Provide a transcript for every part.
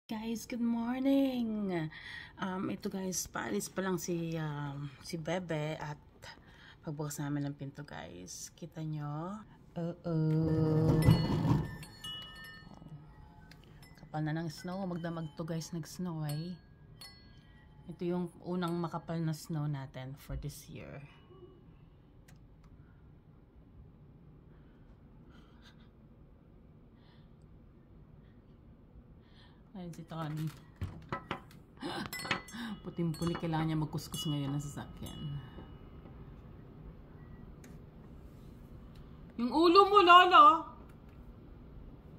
Guys, good morning. Ito guys, paalis pa lang si Bebe at pagbukas namin ng pinto guys. Kita nyo? Kapal na ng snow. Magdamag to guys, nag-snow eh. Ito yung unang makapal na snow natin for this year. Ayun si Tony. Puting-puli, kailangan niya magkuskus ngayon ng sasakyan. Yung ulo mo, Lolo!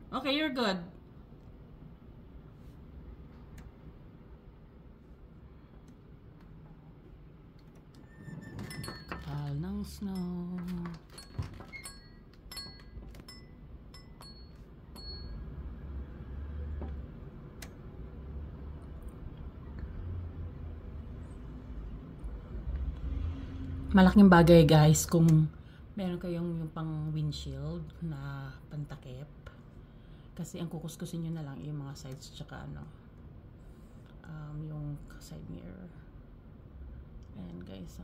Okay, you're good. Kapal ng snow. Malaking bagay guys kung meron kayong yung pang windshield na pantakip, kasi ang kukuskusin nyo na lang yung mga sides tsaka yung side mirror. Ayan guys,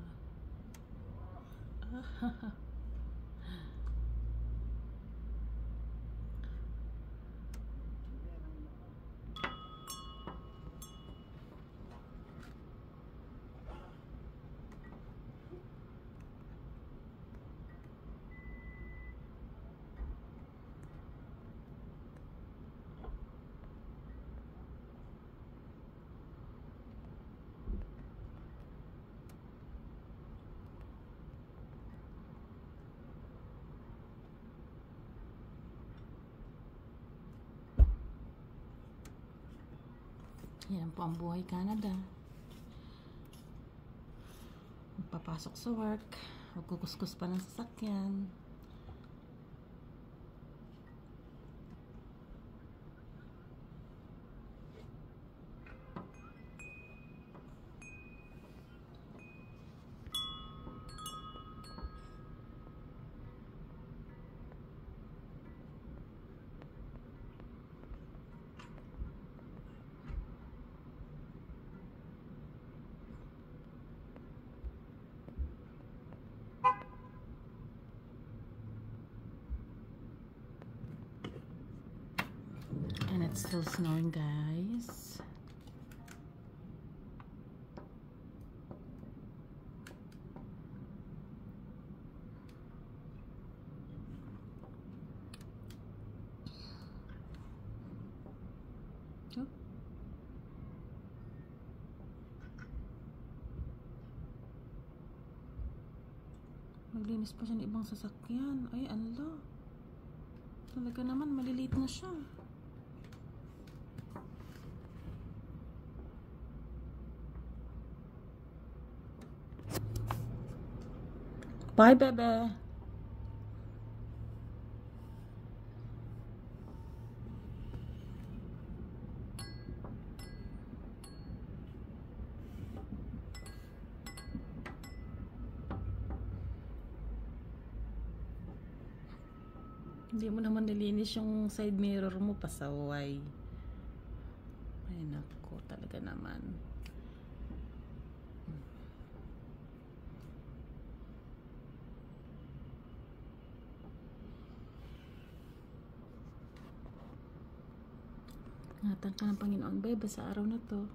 yan po ang buhay Canada. Magpapasok sa work, magkukuskus pa ng sasakyan. And it's still snowing guys. Oh. Maglinis pa siya ng ibang sasakyan. Ay, ala. Talaga naman, maliliit na siya. Bye, Bebe. Hindi mo naman nilinis yung side mirror mo, pasaway. Ay, naku, talaga naman. Ingatan ka ng Panginoon, Bebe, sa araw na to.